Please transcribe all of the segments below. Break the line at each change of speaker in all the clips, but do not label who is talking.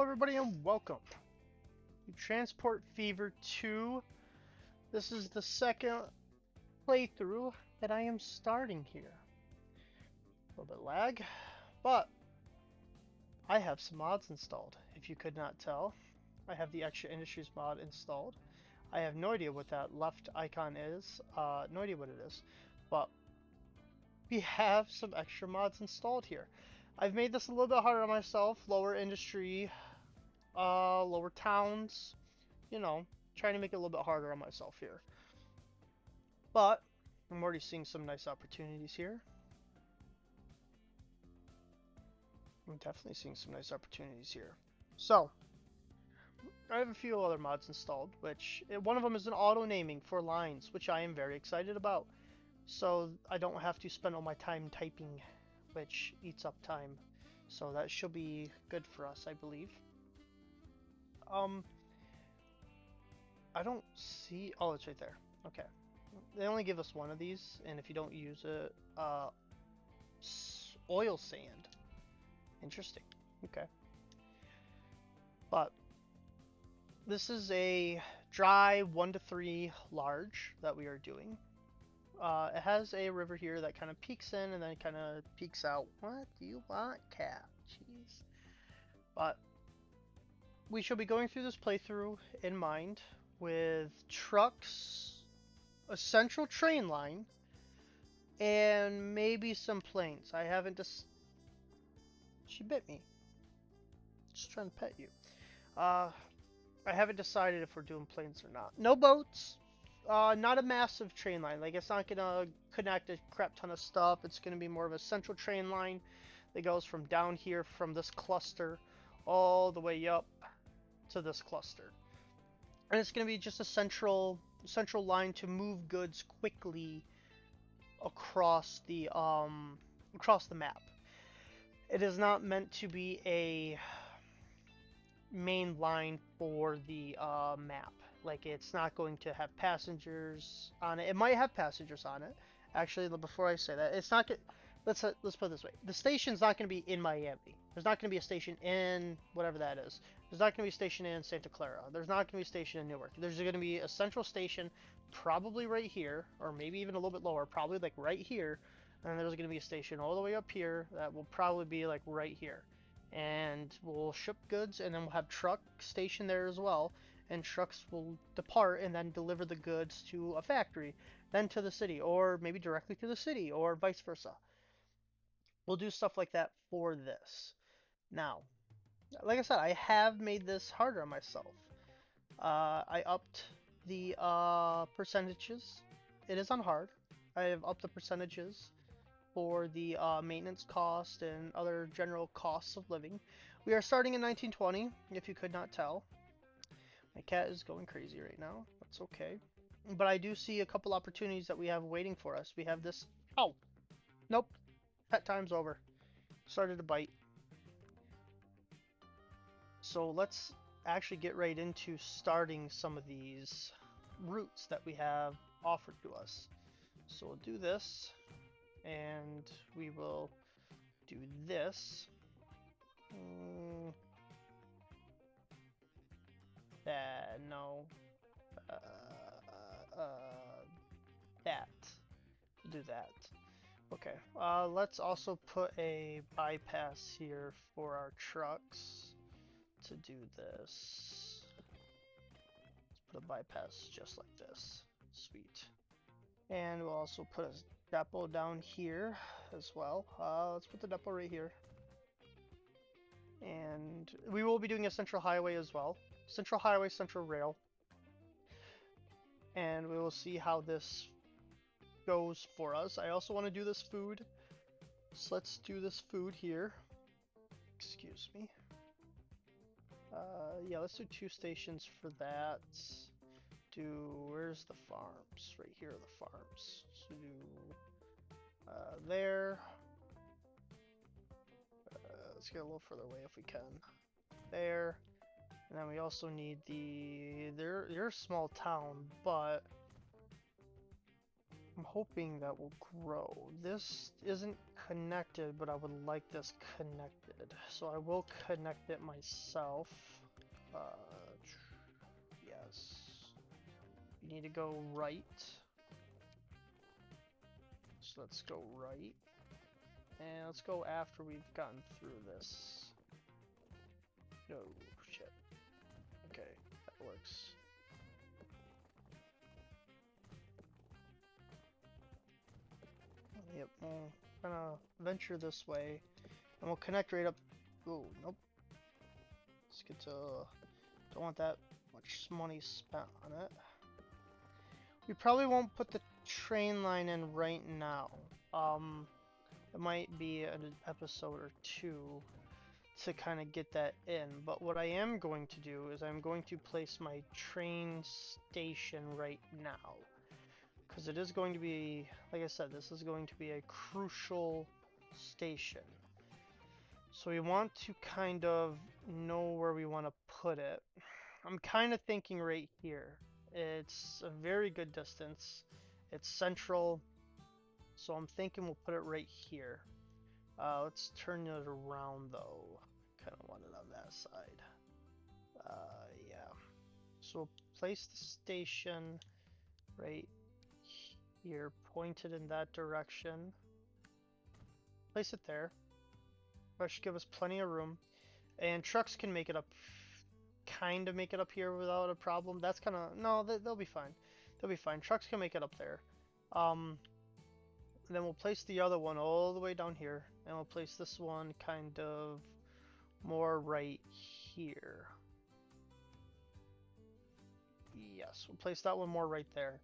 everybody, and welcome to Transport Fever 2. This is the second playthrough that I am starting here. A little bit lag, but I have some mods installed. If you could not tell, I have the Extra Industries mod installed. I have no idea what that left icon is, no idea what it is, but we have some extra mods installed here. I've made this a little bit harder on myself, lower industry, lower towns, you know, trying to make it a little bit harder on myself here. But I'm already seeing some nice opportunities here. I'm definitely seeing some nice opportunities here. So, I have a few other mods installed, which one of them is an auto naming for lines, which I am very excited about. So I don't have to spend all my time typing, which eats up time. So that should be good for us, I believe. I don't see. Oh, it's right there. Okay. They only give us one of these, and if you don't use it, oil sand. Interesting. Okay. But this is a dry 1 to 3 large that we are doing. It has a river here that kind of peeks in and then kind of peeks out. What do you want, cat? Jeez. But we shall be going through this playthrough in mind with trucks, a central train line, and maybe some planes. I haven't just. She bit me. Just trying to pet you. I haven't decided if we're doing planes or not. No boats. Not a massive train line. Like, it's not gonna connect a crap ton of stuff. It's gonna be more of a central train line that goes from down here from this cluster all the way up to this cluster. And it's gonna be just a central line to move goods quickly across the map. It is not meant to be a main line for the map. Like, it's not going to have passengers on it. It might have passengers on it. Actually, before I say that, it's not good. Let's put it this way. The station's not going to be in Miami. There's not going to be a station in whatever that is. There's not going to be a station in Santa Clara. There's not going to be a station in Newark. There's going to be a central station probably right here, or maybe even a little bit lower, probably like right here. And there's going to be a station all the way up here that will probably be like right here. And we'll ship goods, and then we'll have truck station there as well, and trucks will depart and then deliver the goods to a factory, then to the city, or maybe directly to the city, or vice versa. We'll do stuff like that for this. Now, like I said, I have made this harder on myself. I upped the percentages. It is on hard. I have upped the percentages for the maintenance cost and other general costs of living. We are starting in 1920, if you could not tell. My cat is going crazy right now. That's okay. But I do see a couple opportunities that we have waiting for us. We have this. Oh! Nope. Pet time's over. Started to bite. So let's actually get right into starting some of these routes that we have offered to us. So we'll do this. And we will do this. No. That. Do that. Okay. Let's also put a bypass here for our trucks to do this. Let's put a bypass just like this. Sweet. And we'll also put a depot down here as well. Let's put the depot right here. And we will be doing a central highway as well. Central highway, central rail. And we will see how this goes for us. I also want to do this food. So let's do this food here. Excuse me. Yeah, let's do 2 stations for that. Where's the farms? Right here are the farms. So do there. Let's get a little further away if we can. There. And then we also need they're a small town, but I'm hoping that will grow. This isn't connected, but I would like this connected. so I will connect it myself. Yes. You need to go right. So let's go right. And let's go after we've gotten through this. No, shit. Okay, that works. Yep, we'll kind of venture this way. And we'll connect right up. Oh, nope. Let's get to... Don't want that much money spent on it. We probably won't put the train line in right now. It might be an episode or two to kind of get that in. But what I am going to do is I'm going to place my train station right now. Because it is going to be, like I said, this is going to be a crucial station. So we want to kind of know where we want to put it. I'm kind of thinking right here. It's a very good distance. It's central. So I'm thinking we'll put it right here. Let's turn it around though. Kind of want it on that side. Yeah. So we'll place the station right here, pointed in that direction. Place it there. That should give us plenty of room. And trucks can make it up, kind of make it up here without a problem. That's kind of, no, they'll be fine. They'll be fine. Trucks can make it up there. Then we'll place the other one all the way down here. And we'll place this one kind of more right here. Yes, we'll place that one more right there.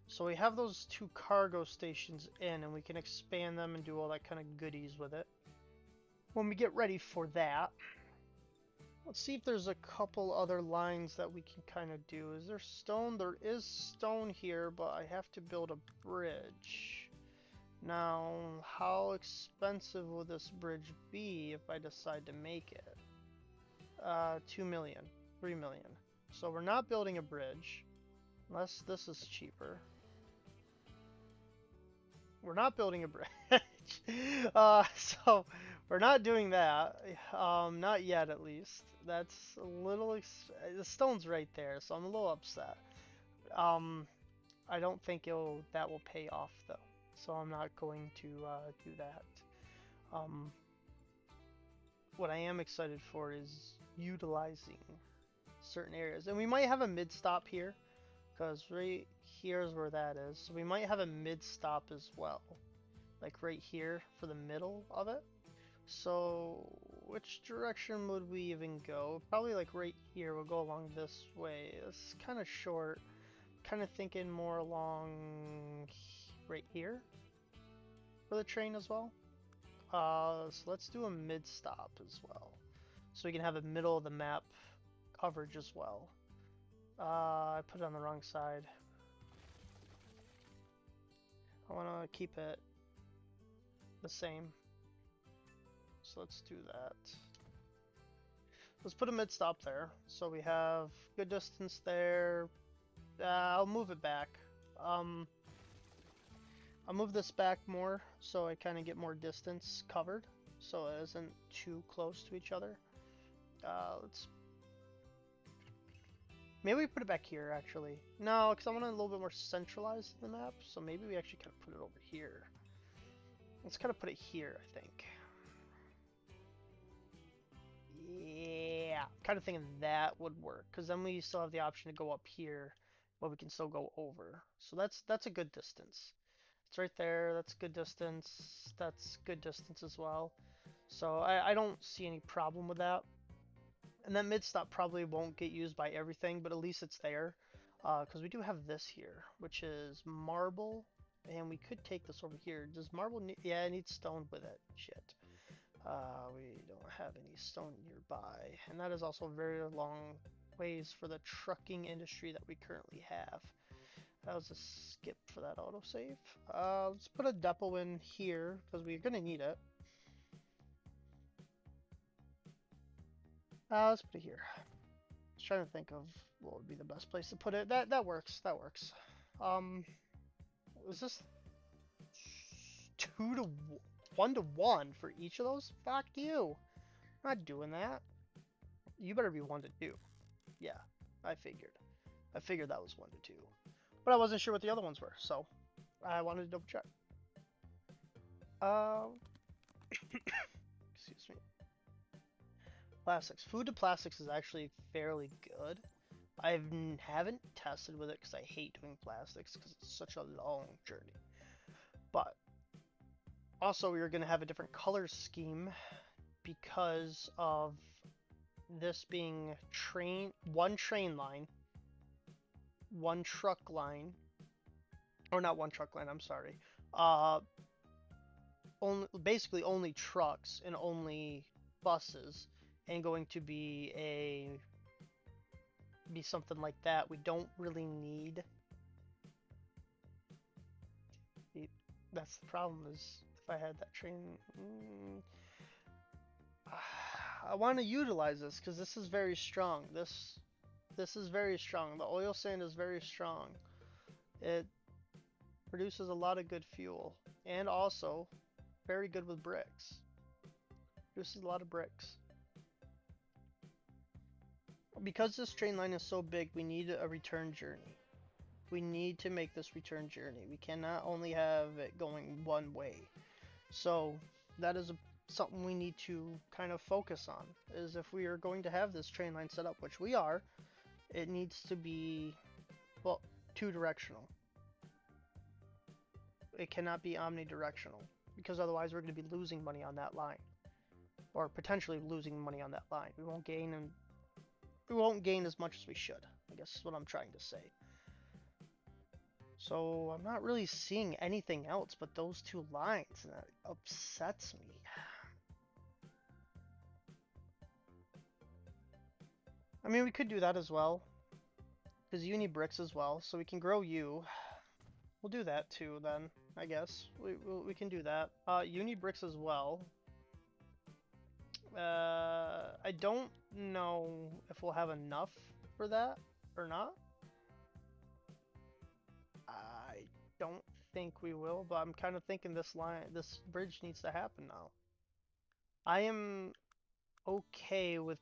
So we have those two cargo stations in, and we can expand them and do all that kind of goodies with it. When we get ready for that, let's see if there's a couple other lines that we can kind of do. Is there stone? There is stone here, but I have to build a bridge. Now, how expensive will this bridge be if I decide to make it? 2 million, 3 million. So we're not building a bridge, unless this is cheaper. We're not building a bridge. So we're not doing that. Not yet, at least. That's a little... the stone's right there, so I'm a little upset. I don't think that will pay off, though. So I'm not going to do that. What I am excited for is utilizing certain areas. And we might have a mid-stop here, because right here is where that is. So we might have a mid-stop as well. Like right here for the middle of it. So which direction would we even go? Probably like right here. We'll go along this way. It's kind of short. Kind of thinking more along right here for the train as well. So let's do a mid-stop as well. So we can have a middle of the map coverage as well. I put it on the wrong side. I want to keep it the same. So let's do that. Let's put a mid-stop there. So we have good distance there. I'll move it back. I'll move this back more so I kind of get more distance covered. So it isn't too close to each other. Let's... Maybe we put it back here, actually. No, because I want it a little bit more centralized in the map. So maybe we actually kind of put it over here. Let's kind of put it here, I think. Yeah, kind of thinking that would work. Because then we still have the option to go up here, but we can still go over. So that's a good distance. It's right there. That's good distance. That's good distance as well. So I don't see any problem with that. And that mid-stop probably won't get used by everything, but at least it's there. Because we do have this here, which is marble. And we could take this over here. Does marble need... Yeah, it needs stone with it. Shit. We don't have any stone nearby. And that is also very long ways for the trucking industry that we currently have. That was a skip for that autosave. Let's put a depot in here, because we're going to need it. Let's put it here. I was trying to think of what would be the best place to put it. That works. That works. Was this 1 to 1 for each of those? Fuck you. I'm not doing that. You better be 1 to 2. Yeah, I figured. I figured that was 1 to 2. But I wasn't sure what the other ones were, so I wanted to double check. Excuse me. Plastics. Food to plastics is actually fairly good. I haven't tested with it because I hate doing plastics because it's such a long journey. But also, we are going to have a different color scheme because of this being one train line, one truck line, or not one truck line. I'm sorry. Basically only trucks and only buses, and going to be something like that. We don't really need. That's the problem. Is if I had that train. I want to utilize this because this is very strong. This is very strong. The oil sand is very strong. It produces a lot of good fuel, and also very good with bricks. Produces a lot of bricks. Because this train line is so big, we need a return journey. We need to make this return journey. We cannot only have it going one way. So that is something we need to kind of focus on, is if we are going to have this train line set up, which we are, it needs to be, well, 2-directional. It cannot be omnidirectional, because otherwise we're going to be losing money on that line, or potentially losing money on that line. We won't gain as much as we should, I guess is what I'm trying to say. So I'm not really seeing anything else but those 2 lines, and that upsets me. I mean, we could do that as well, because you need bricks as well, so we can grow you. We'll do that too then, I guess. We can do that. You need bricks as well. I don't know if we'll have enough for that or not. I don't think we will, but I'm kind of thinking this bridge needs to happen now. I am okay with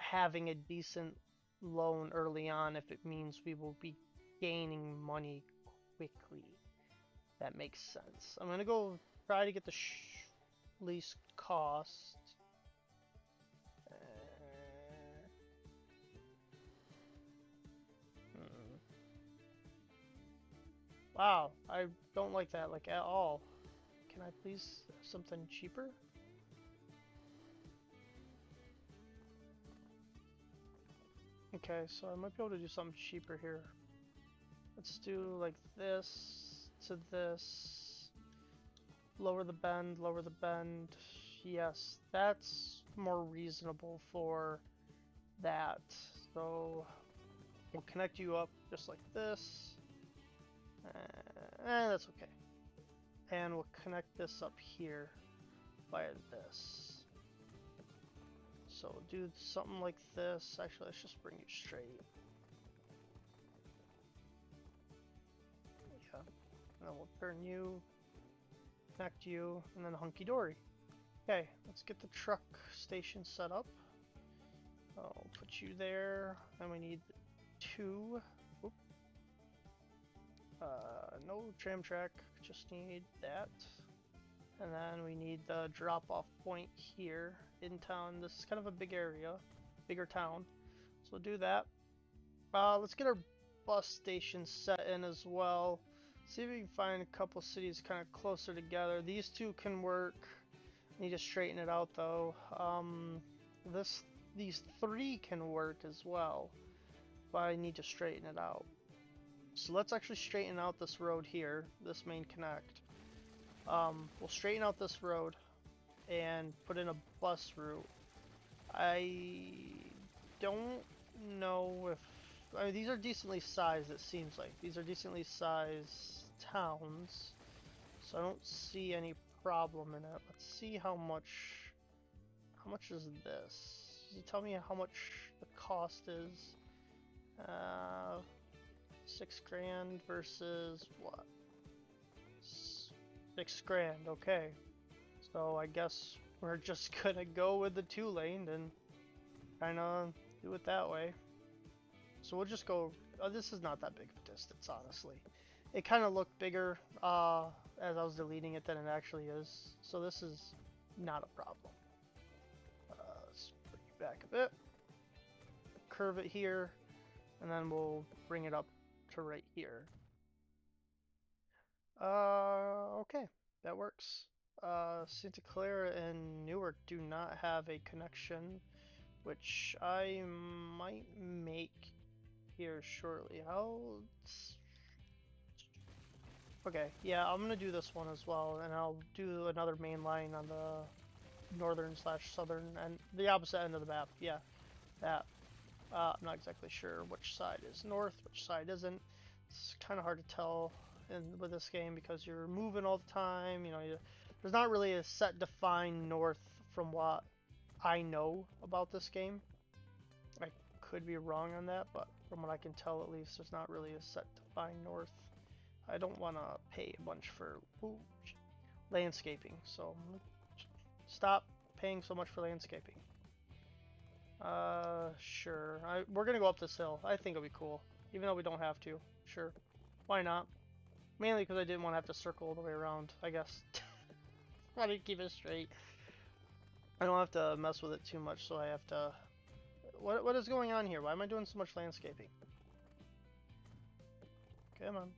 having a decent loan early on if it means we will be gaining money quickly. That makes sense. I'm gonna go try to get the least cost. Wow, I don't like that like at all. Can I please have something cheaper? Okay, so I might be able to do something cheaper here. Let's do like this to this. Lower the bend, lower the bend. Yes, that's more reasonable for that. So we'll connect you up just like this. That's okay. And we'll connect this up here via this. So we'll do something like this. Actually, let's just bring you straight. Yeah. And then we'll turn you, connect you, and then hunky-dory. Okay, let's get the truck station set up. I'll put you there, and we need 2. Oop. No tram track, just need that. And then we need the drop-off point here in town. This is kind of a big area, bigger town. So we'll do that. Let's get our bus station set in as well. See if we can find a couple cities kind of closer together. These 2 can work. Need to straighten it out though. These 3 can work as well, but I need to straighten it out. So let's actually straighten out this road here, this main connect. We'll straighten out this road and put in a bus route. I don't know if... I mean, these are decently sized, it seems like. These are decently sized towns, so I don't see any problem in it. Let's see how much is this? Does it tell me how much the cost is? 6 grand versus what? 6 grand, okay. So I guess we're just gonna go with the 2-lane and kind of do it that way. So we'll just go. This is not that big of a distance, honestly. It kind of looked bigger as I was deleting it than it actually is. So this is not a problem. Let's bring it back a bit. Curve it here, and then we'll bring it up to right here. Okay, that works. Santa Clara and Newark do not have a connection, which I might make here shortly. Okay, yeah, I'm gonna do this one as well, and I'll do another main line on the northern/southern and the opposite end of the map. Yeah, that. I'm not exactly sure which side is north, which side isn't. It's kind of hard to tell with this game because you're moving all the time. You know, there's not really a set defined north from what I know about this game. I could be wrong on that, but from what I can tell, at least, there's not really a set defined north. I don't want to pay a bunch for landscaping, so I'm gonna stop paying so much for landscaping. Sure. We're gonna go up this hill. I think it'll be cool, even though we don't have to. Sure. Why not? Mainly because I didn't want to have to circle all the way around, I guess. I didn't keep it straight. I don't have to mess with it too much, so I have to... What is going on here? Why am I doing so much landscaping? Come on.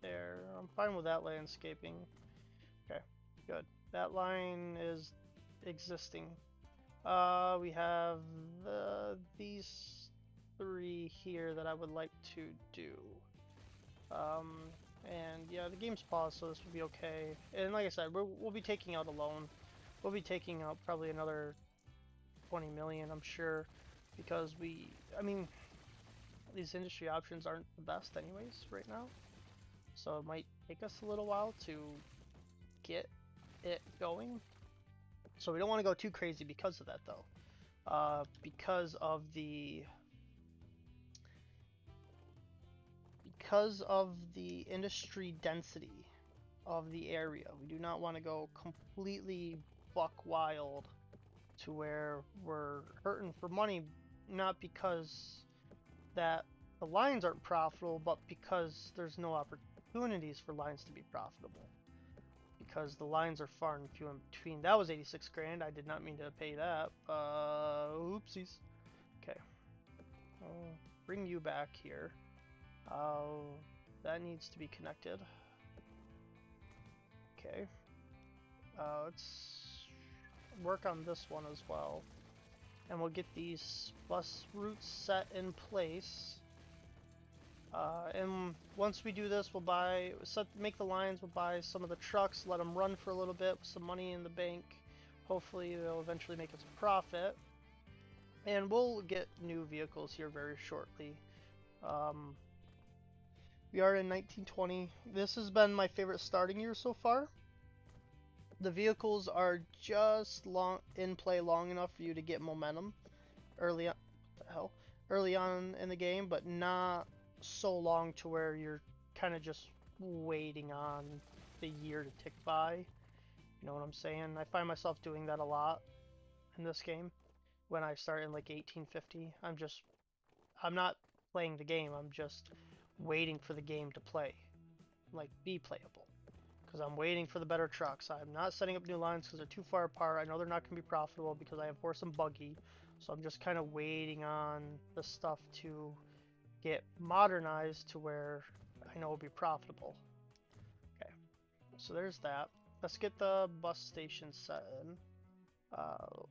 There. I'm fine with that landscaping. Okay, good. That line is existing. We have these 3 here that I would like to do. And yeah, the game's paused, so this will be okay. And like I said, we'll be taking out a loan. We'll be taking out probably another 20 million, I'm sure, because I mean, these industry options aren't the best anyways right now. So it might take us a little while to get it going. So we don't want to go too crazy because of that, though. Because of the industry density of the area, we do not want to go completely buck wild to where we're hurting for money, not because that the lines aren't profitable, but because there's no opportunities for lines to be profitable. Because the lines are far and few in between. That was 86 grand. I did not mean to pay that. Oopsies. Okay. I'll bring you back here. That needs to be connected. Okay. Let's work on this one as well. And we'll get these bus routes set in place. And once we do this, we'll make the lines, we'll buy some of the trucks, let them run for a little bit with some money in the bank. Hopefully they'll eventually make us a profit. And we'll get new vehicles here very shortly. We are in 1920. This has been my favorite starting year so far. The vehicles are just in play long enough for you to get momentum early on in the game, but not so long to where you're kind of just waiting on the year to tick by. You know what I'm saying? I find myself doing that a lot in this game. When I start in like 1850, I'm not playing the game, I'm just waiting for the game to play, like be playable. Because I'm waiting for the better trucks. I'm not setting up new lines because they're too far apart. I know they're not going to be profitable because I have horse and buggy. So I'm just kind of waiting on the stuff to get modernized to where I know it'll be profitable. Okay, so there's that. Let's get the bus station set in.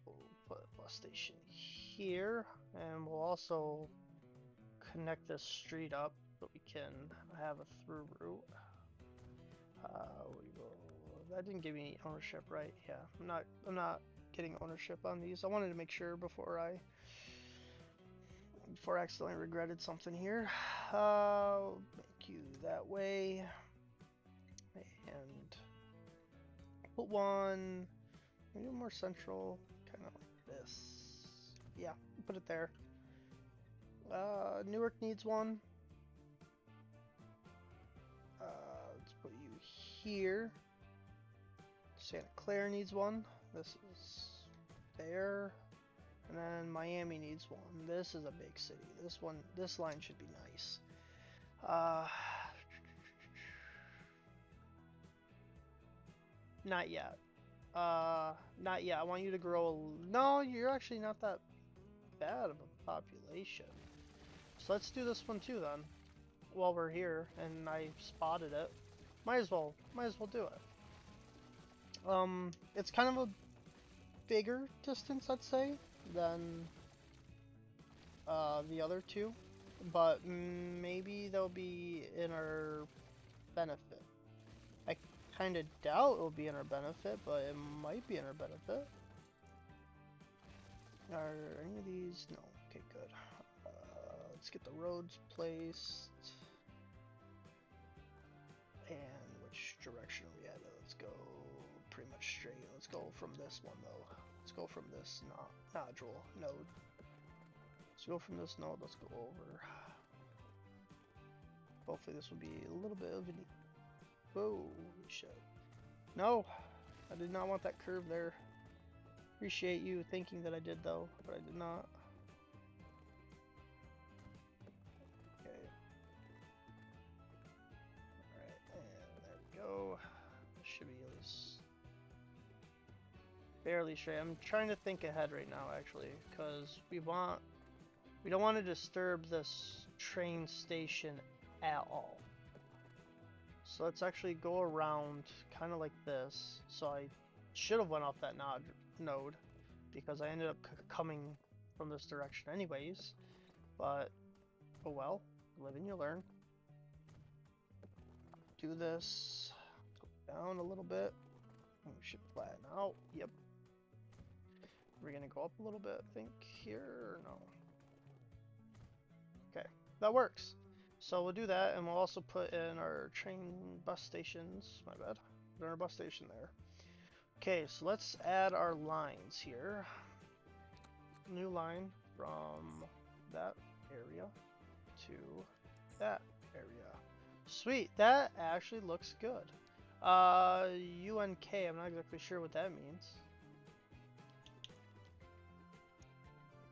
We'll put a bus station here, and we'll also connect this street up so we can have a through route. That didn't give me ownership, right? Yeah, I'm not getting ownership on these. I wanted to make sure before I accidentally regretted something here. Make you that way, and put one maybe more central, kind of like this. Yeah, put it there. Newark needs one. Let's put you here. Santa Clara needs one. This is there. And then Miami needs one. This is a big city. This line should be nice. Not yet. Not yet. I want you to grow. No, you're actually not that bad of a population. So let's do this one too then. While we're here and I spotted it, might as well do it. It's kind of a bigger distance, I'd say, than the other two, but maybe they'll be in our benefit. I kind of doubt it'll be in our benefit, but it might be in our benefit. Are any of these? No. Okay, good. Let's get the roads placed. And which direction are we at? Let's go pretty much straight. Let's go from this one though. Let's go from this nodule node. Let's go from this node. Let's go over. Hopefully this will be a little bit of an. Whoa, shit. No, I did not want that curve there. Appreciate you thinking that I did though, but I did not. Okay. Alright, and there we go. Should be at least barely straight. I'm trying to think ahead right now actually, because we don't want to disturb this train station at all. So let's actually go around kind of like this. So I should have went off that node because I ended up coming from this direction anyways, but oh well, live and you learn. Do this, go down a little bit, we should flatten out. Yep, we're gonna go up a little bit, I think, here or no? Okay, that works. So we'll do that, and we'll also put in our bus stations, my bad, put in our bus station there. Okay, so let's add our lines here. New line from that area to that area. Sweet, that actually looks good. UNK, I'm not exactly sure what that means.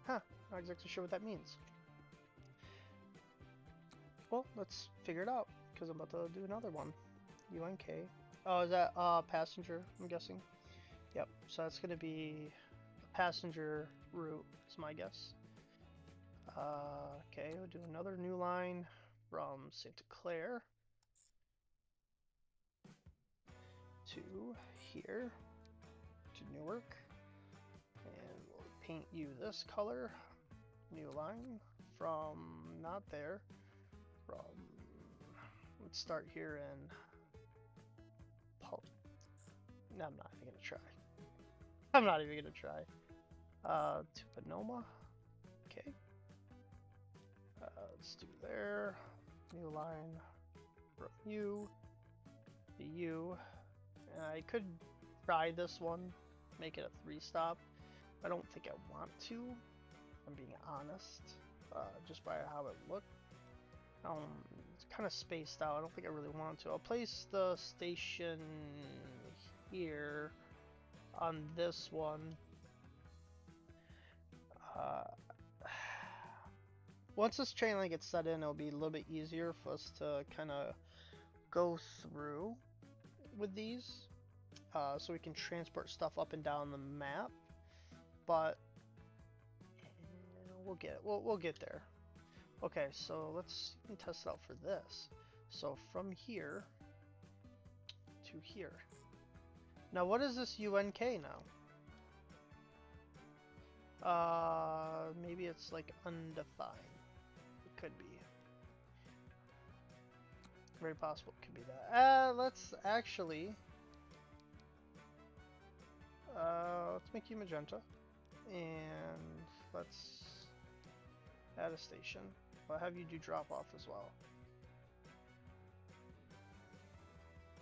Huh, not exactly sure what that means. Well, let's figure it out, because I'm about to do another one. UNK. Oh, is that passenger, I'm guessing? Yep, so that's going to be a passenger route, is my guess. Okay, we'll do another new line from Santa Clara to here, to Newark. And we'll paint you this color. New line from, not there, from, let's start here in no, I'm not even gonna try. I'm not even gonna try. To Panoma. Okay. Let's do there. New line from you to you. I could try this one, make it a 3-stop. I don't think I want to. I'm being honest. Just by how it looked. It's kind of spaced out. I don't think I really want to. I'll place the station here on this one. Once this train line gets set in, it'll be a little bit easier for us to kind of go through with these, so we can transport stuff up and down the map. But we'll get there. Okay, so let's test it out for this. So from here to here. Now what is this UNK now? Maybe it's like undefined. It could be. Very possible it could be that. Let's actually let's make you magenta. And let's add a station. I'll have you do drop off as well.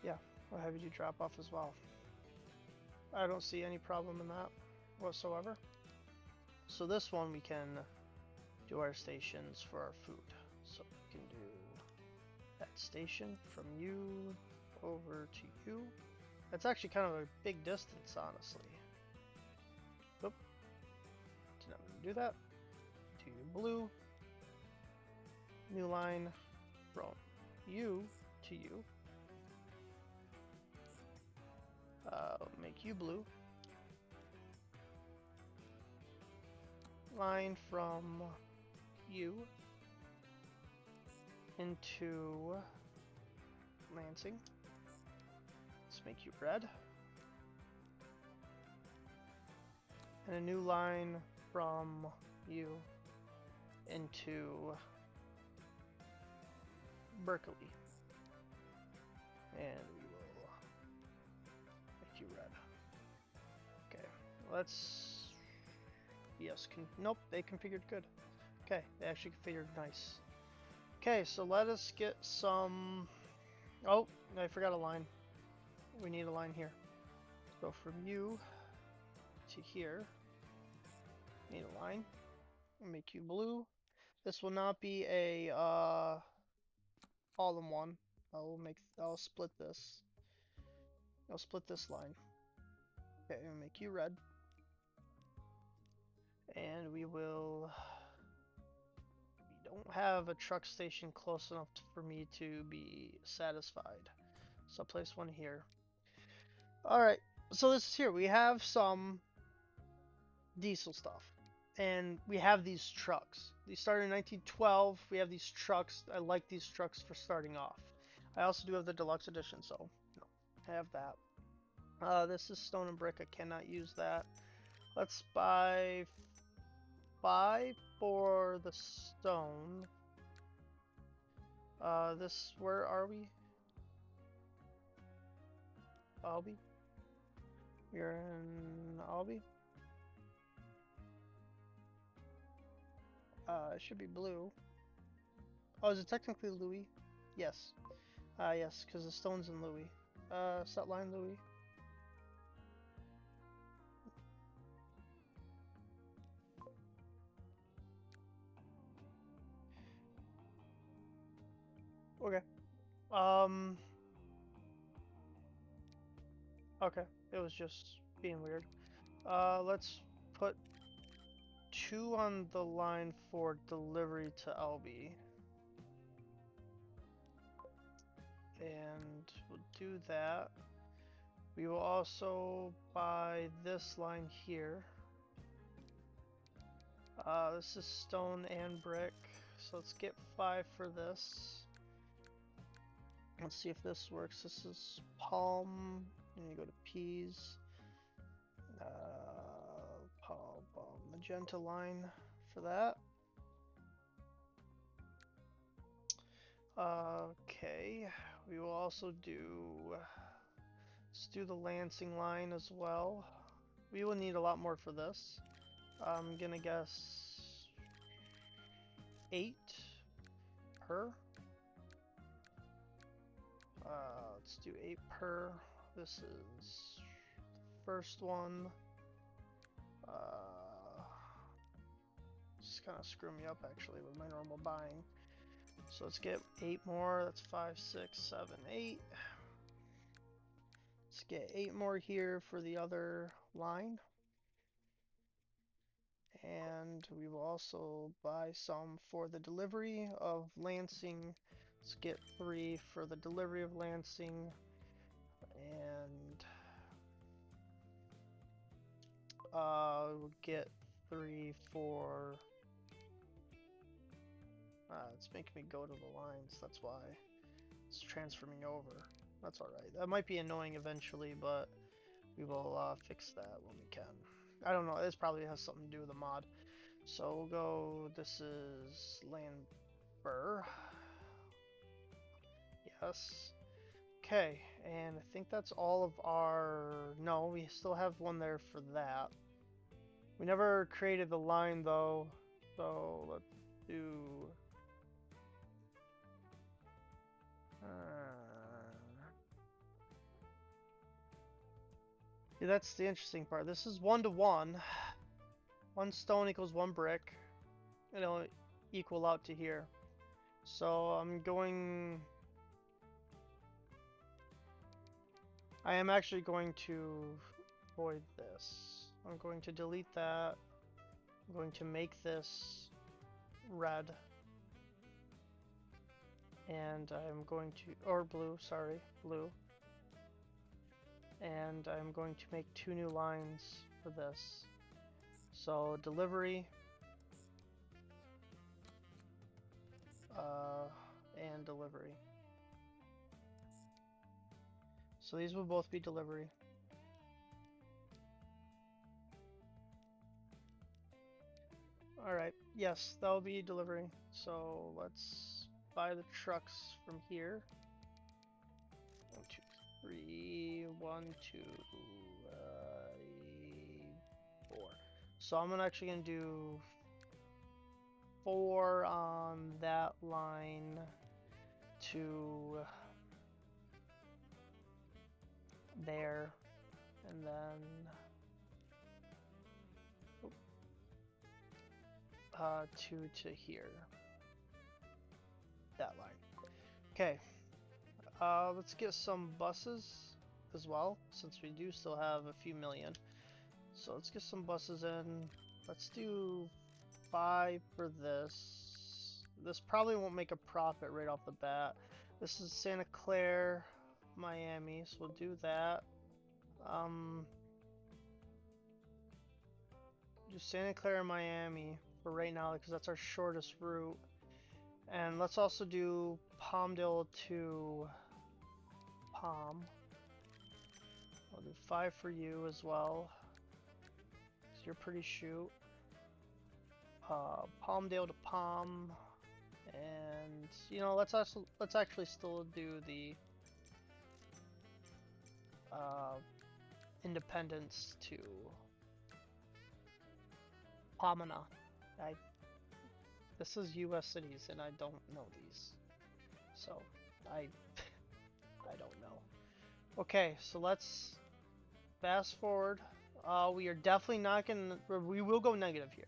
Yeah, I'll have you do drop off as well. I don't see any problem in that whatsoever. So this one we can do our stations for our food. So we can do that station from you over to you. That's actually kind of a big distance, honestly. Oop. Did not mean to do that. To blue. New line from you to you. Make you blue. Line from you into Lansing. Let's make you red. And a new line from you into Berkeley. And we will make you red. Okay, let's... Yes, nope, they configured good. Okay, they actually configured nice. Okay, so let us get some... Oh, I forgot a line. We need a line here. Go from you to here. Need a line. Make you blue. This will not be a all-in-one. I'll split this. I'll split this line. Okay, I'll make you red. And we will... We don't have a truck station close enough for me to be satisfied. So I'll place one here. Alright, so this is here. We have some diesel stuff. And we have these trucks. These started in 1912. We have these trucks. I like these trucks for starting off. I also do have the deluxe edition, so I have that. This is stone and brick. I cannot use that. Let's buy 5 for the stone. Where are we? Albee? You're in Albee? It should be blue. Oh, is it technically Louis? Yes. Yes, because the stone's in Louis. Set line Louis. Okay. Okay. It was just being weird. Let's put 2 on the line for delivery to Albee. And we'll do that. We will also buy this line here. This is stone and brick. So let's get 5 for this. Let's see if this works. This is palm. And you go to peas. Magenta line for that. Okay, we will also let's do the Lansing line as well. We will need a lot more for this. I'm gonna guess 8 per. Let's do 8 per. This is the first one. Just kind of screw me up actually with my normal buying. So let's get 8 more. That's 5, 6, 7, 8. Let's get 8 more here for the other line. And we will also buy some for the delivery of Lansing. Let's get 3 for the delivery of Lansing. And we'll get 3 for... it's making me go to the lines, that's why. It's transferring over. That's alright. That might be annoying eventually, but we will fix that when we can. I don't know, this probably has something to do with the mod. So we'll go, this is Landber. Yes. Okay, and I think that's all of our... No, we still have one there for that. We never created the line though, so let's do... Yeah, that's the interesting part. This is 1 to 1. 1 stone equals 1 brick. It'll equal out to here. So I'm going... I am actually going to void this. I'm going to delete that. I'm going to make this red. And I'm going to, or blue, sorry, blue. And I'm going to make 2 new lines for this. So delivery, and delivery. So these will both be delivery. Alright, yes, that'll be delivery. So let's buy the trucks from here. 1, 2, 3, 1, 2, 4. So I'm actually gonna do 4 on that line to there, and then 2 to here. That line. Okay. Let's get some buses as well, since we do still have a few million. So let's get some buses in. Let's do 5 for this. This probably won't make a profit right off the bat. This is Santa Clara, Miami, so we'll do that. Do Santa Clara, Miami for right now, because that's our shortest route. And let's also do Palmdale to Palm. I'll do 5 for you as well, because you're pretty shoot. Palmdale to Palm, and you know, let's actually still do the Independence to Pomona. This is U.S. cities, and I don't know these, so I don't know. Okay, so let's fast forward. We are definitely not gonna. We will go negative here.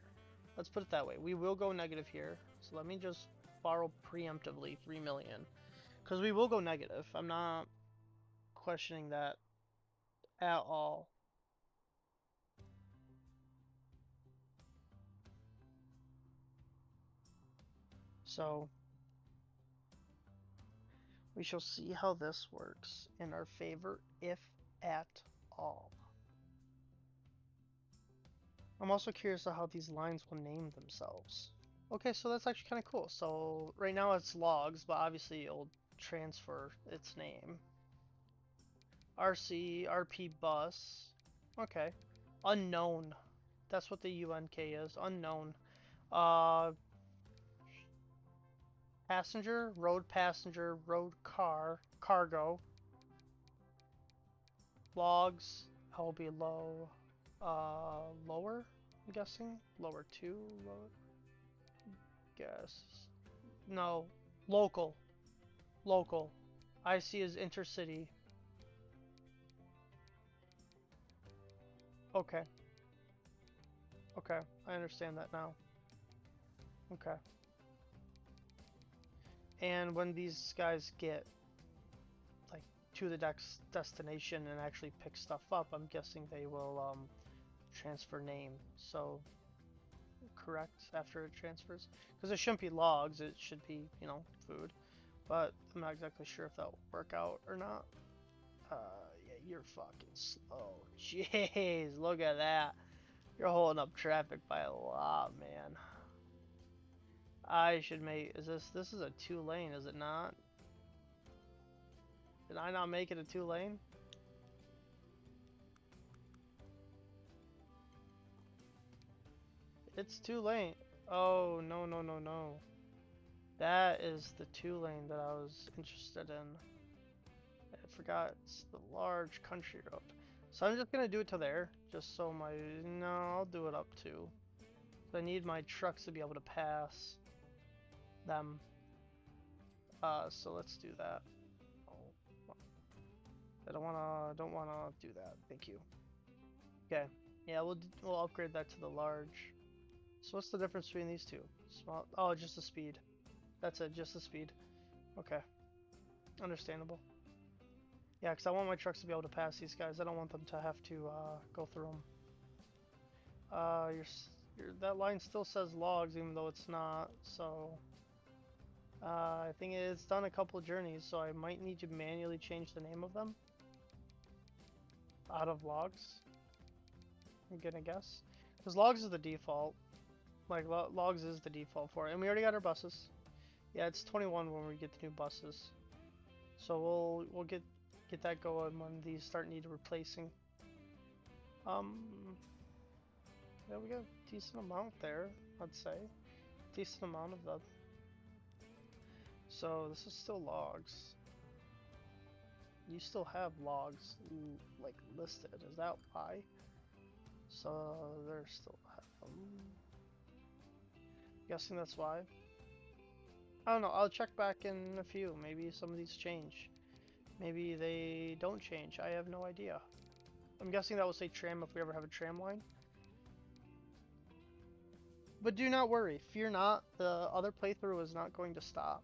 Let's put it that way. We will go negative here. So let me just borrow preemptively 3 million, because we will go negative. I'm not questioning that at all. So we shall see how this works in our favor, if at all. I'm also curious of how these lines will name themselves. Okay, so that's actually kind of cool. So right now it's logs, but obviously it'll transfer its name. RC, RP bus. Okay. Unknown. That's what the UNK is. Unknown. Passenger, road car, cargo. Logs, I'll be low. Lower, I'm guessing? Lower 2, lower? Guess. No. Local. Local. I see is intercity. Okay. Okay, I understand that now. Okay. And when these guys get like to the destination and actually pick stuff up, I'm guessing they will transfer name. So correct after it transfers, because it shouldn't be logs, it should be, you know, food. But I'm not exactly sure if that'll work out or not. Yeah, you're fucking slow. Jeez, look at that. You're holding up traffic by a lot, man. I should make, this is a 2-lane, is it not? Did I not make it a 2-lane? It's 2-lane. Oh, no, no, no, no. That is the 2-lane that I was interested in. I forgot it's the large country road. So I'm just gonna do it to there, just so my, no, I'll do it up too. I need my trucks to be able to pass them. So let's do that. Oh, I don't wanna do that. Thank you. Okay. Yeah, we'll upgrade that to the large. So what's the difference between these two? Small. Oh, just the speed. That's it. Just the speed. Okay. Understandable. Yeah, because I want my trucks to be able to pass these guys. I don't want them to have to go through them. That line still says logs, even though it's not. So I think it's done a couple of journeys, so I might need to manually change the name of them out of logs. I'm gonna guess, because logs is the default. Like logs is the default for it, and we already got our buses. Yeah, it's 21 when we get the new buses. So we'll get that going when these start need replacing. Yeah, we got a decent amount there, I'd say. Decent amount of them. So this is still logs. You still have logs like listed. Is that why? So they're still have them. Guessing that's why. I don't know. I'll check back in a few. Maybe some of these change. Maybe they don't change. I have no idea. I'm guessing that will say tram if we ever have a tram line. But do not worry. Fear not. The other playthrough is not going to stop.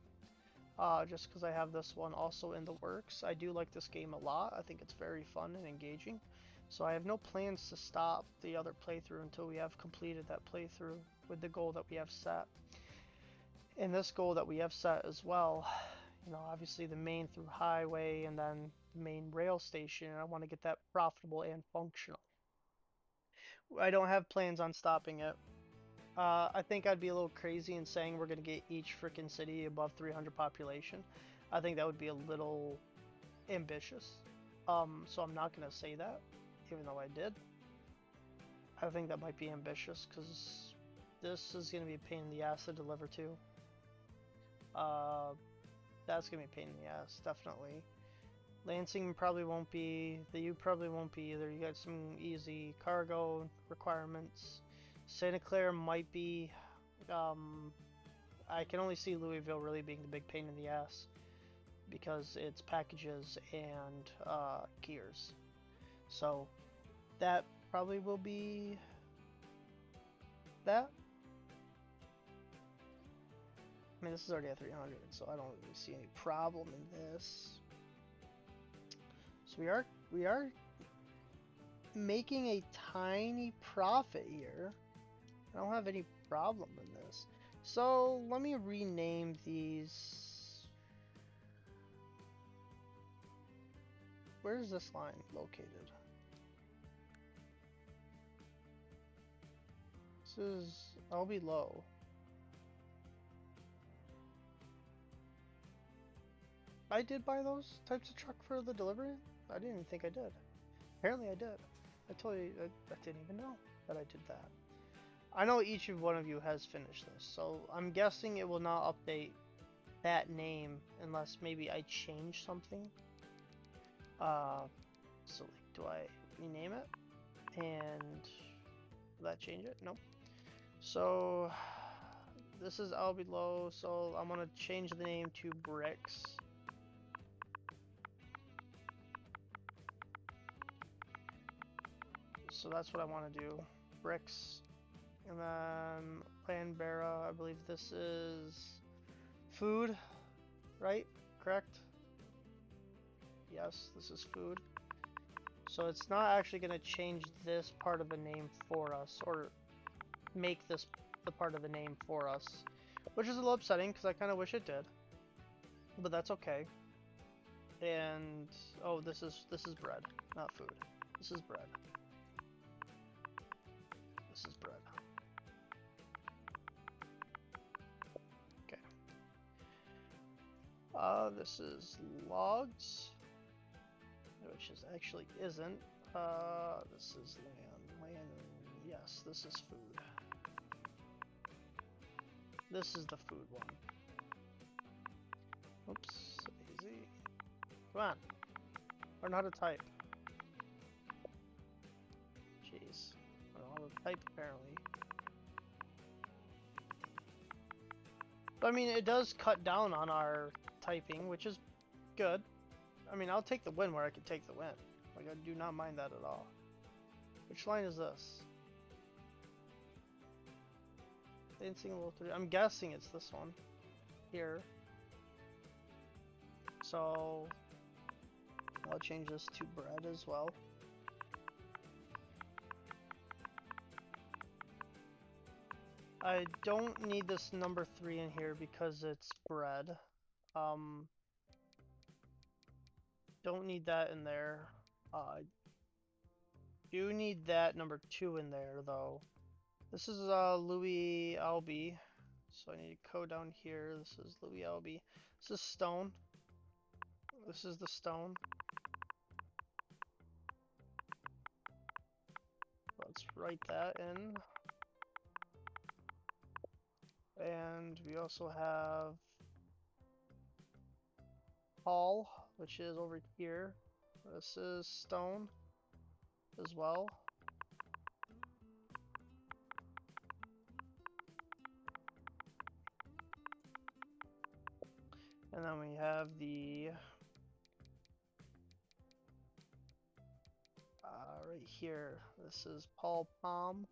Just because I have this one also in the works. I do like this game a lot. I think it's very fun and engaging. So I have no plans to stop the other playthrough until we have completed that playthrough with the goal that we have set. And this goal that we have set as well, you know, obviously the main through highway and then the main rail station, and I want to get that profitable and functional. I don't have plans on stopping it. I think I'd be a little crazy in saying we're going to get each freaking city above 300 population. I think that would be a little ambitious. So I'm not going to say that, even though I did. I think that might be ambitious because this is going to be a pain in the ass to deliver to. That's going to be a pain in the ass, definitely. Lansing probably won't be. The U probably won't be either. You got some easy cargo requirements. Santa Clara might be. I can only see Louisville really being the big pain in the ass because it's packages and gears. So that probably will be that. I mean, this is already at 300, so I don't really see any problem in this. So we are making a tiny profit here. I don't have any problem in this. So let me rename these. Where's this line located? This is, I'll be low. I did buy those types of truck for the delivery? I didn't even think I did. Apparently I did. I told you, I didn't even know that I did that. I know each of one of you has finished this, so I'm guessing it will not update that name unless maybe I change something. So like, do I rename it? And will that change it? Nope. So this is I'll be low, so I'm gonna change the name to Bricks. So that's what I want to do. Bricks. And then Landbera, I believe this is food, right? Correct? Yes, this is food. So it's not actually going to change this part of the name for us, or make this the part of the name for us, which is a little upsetting because I kind of wish it did, but that's okay. And oh, this is bread, not food. This is bread. This is bread. Okay. This is logs, which is actually isn't. This is land. Yes, this is food. This is the food one. Oops, easy. Come on. Learn how to type. Jeez. I don't know how to type apparently. But I mean, it does cut down on our typing, which is good. I mean, I'll take the win where I can take the win. Like, I do not mind that at all. Which line is this? Dancing Level 3. I'm guessing it's this one. Here. So, I'll change this to bread as well. I don't need this number 3 in here because it's bread. Don't need that in there. Do need that number 2 in there though. This is Louis Albee. So I need to code down here. This is Louis Albee. This is stone. This is the stone. Let's write that in. And we also have Hall, which is over here. This is stone as well. And then we have the right here. This is Paul Palm.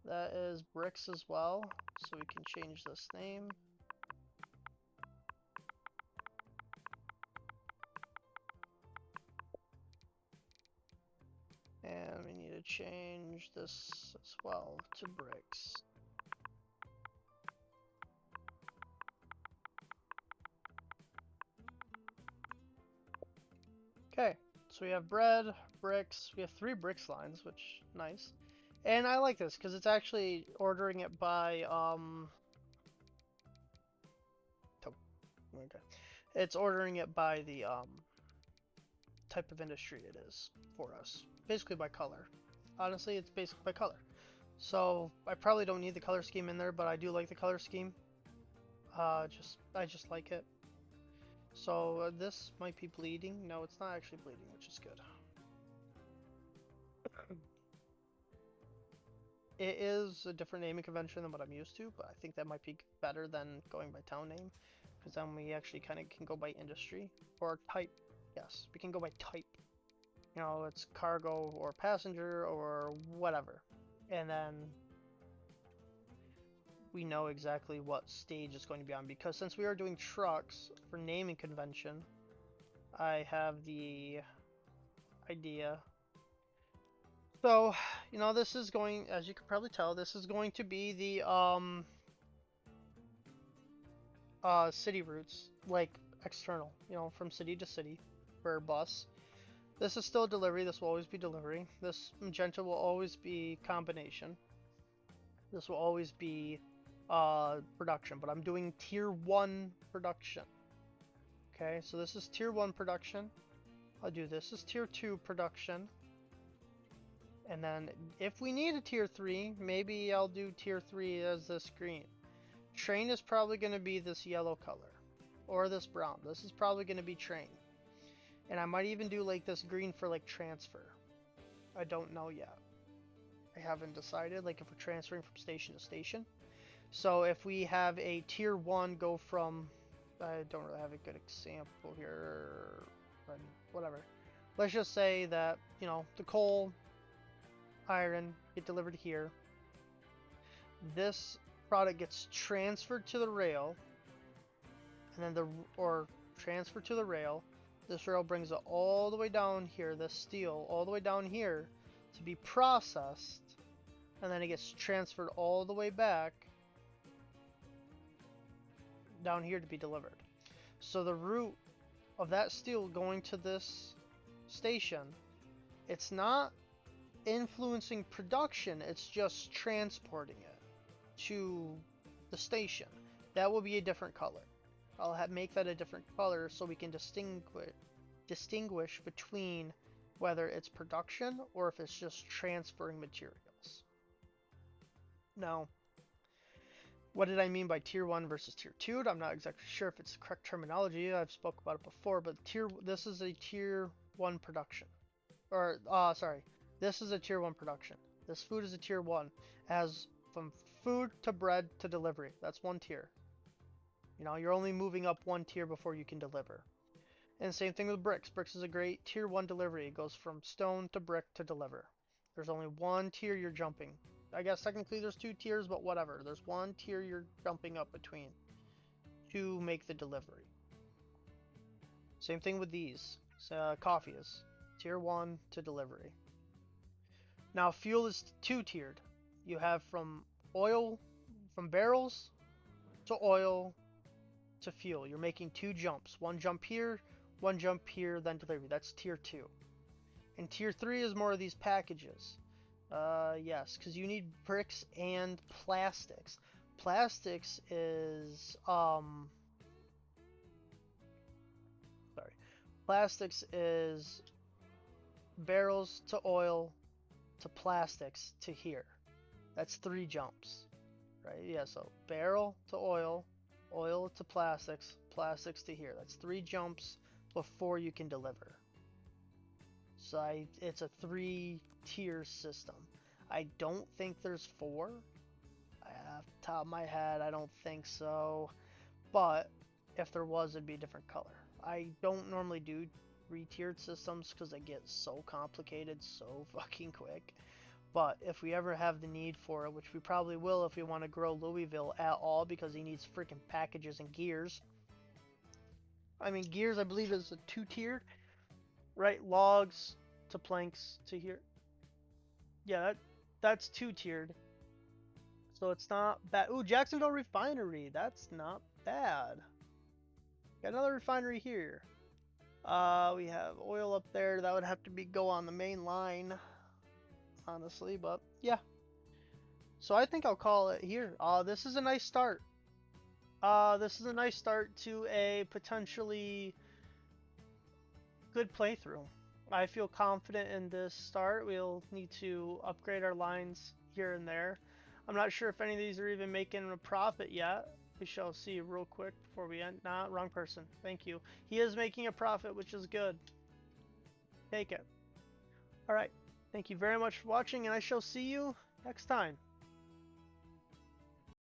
That is bricks as well, so we can change this name. And we need to change this as well to bricks. Okay, so we have bread, bricks. We have 3 bricks lines, which nice. And I like this because it's actually ordering it by okay. It's ordering it by the type of industry it is for us. Basically by color. Honestly, it's basically by color. So I probably don't need the color scheme in there, but I do like the color scheme. I just like it. So this might be bleeding. No, it's not actually bleeding, which is good. It is a different naming convention than what I'm used to, but I think that might be better than going by town name, because then we actually kind of can go by industry or type. Yes, we can go by type. You know, it's cargo or passenger or whatever. And then we know exactly what stage it's going to be on, because since we are doing trucks for naming convention, I have the idea. So, you know, this is going, as you can probably tell, this is going to be the city routes, like external, you know, from city to city for bus. This is still delivery. This will always be delivery. This magenta will always be combination. This will always be production, but I'm doing tier 1 production. Okay, so this is tier 1 production. I'll do this as tier 2 production. And then if we need a tier 3, maybe I'll do tier 3 as this green. Train is probably going to be this yellow color. Or this brown. This is probably going to be train. And I might even do like this green for like transfer. I don't know yet. I haven't decided, like if we're transferring from station to station. So if we have a tier 1 go from, I don't really have a good example here, but whatever. Let's just say that, you know, the coal, iron get delivered here. This product gets transferred to the rail, and then transferred to the rail. This rail brings it all the way down here, this steel all the way down here to be processed, and then it gets transferred all the way back down here to be delivered. So the route of that steel going to this station, it's not influencing production, it's just transporting it to the station. That will be a different color. I'll make that a different color so we can distinguish between whether it's production or if it's just transferring materials. Now, what did I mean by tier 1 versus tier 2? I'm not exactly sure if it's the correct terminology. I've spoke about it before, but this is a tier 1 production. Or, sorry. This is a tier 1 production. This food is a tier 1. As from food to bread to delivery. That's 1 tier. You know, you're only moving up 1 tier before you can deliver. And same thing with bricks. Bricks is a great tier 1 delivery. It goes from stone to brick to deliver. There's only 1 tier you're jumping. I guess technically there's 2 tiers, but whatever. There's 1 tier you're jumping up between to make the delivery. Same thing with these. So, coffee is tier 1 to delivery. Now fuel is 2-tiered. You have from barrels to oil to fuel. You're making 2 jumps. One jump here, then delivery. That's tier 2. And tier 3 is more of these packages. Yes, because you need bricks and plastics. Plastics is, plastics is barrels to oil to plastics to here. That's 3 jumps, right? Yeah, so barrel to oil, oil to plastics, plastics to here. That's 3 jumps before you can deliver. So it's a 3-tier system. I don't think there's 4. Off the top of my head, I don't think so. But if there was, it'd be a different color. I don't normally do 3-tiered systems because they get so complicated so fucking quick. But if we ever have the need for it, which we probably will if we want to grow Louisville at all, because he needs freaking packages and gears. I mean, gears, I believe, is a 2-tiered, right? Logs to planks to here. Yeah, that's 2-tiered. So it's not bad. Ooh, Jacksonville Refinery. That's not bad. Got another refinery here. We have oil up there. That would have to go on the main line, honestly, but yeah. So I think I'll call it here. This is a nice start. This is a nice start to a potentially good playthrough. I feel confident in this start. We'll need to upgrade our lines here and there. I'm not sure if any of these are even making a profit yet. We shall see real quick before we end. Nah, wrong person. Thank you. He is making a profit, which is good. Take it. Alright. Thank you very much for watching, and I shall see you next time.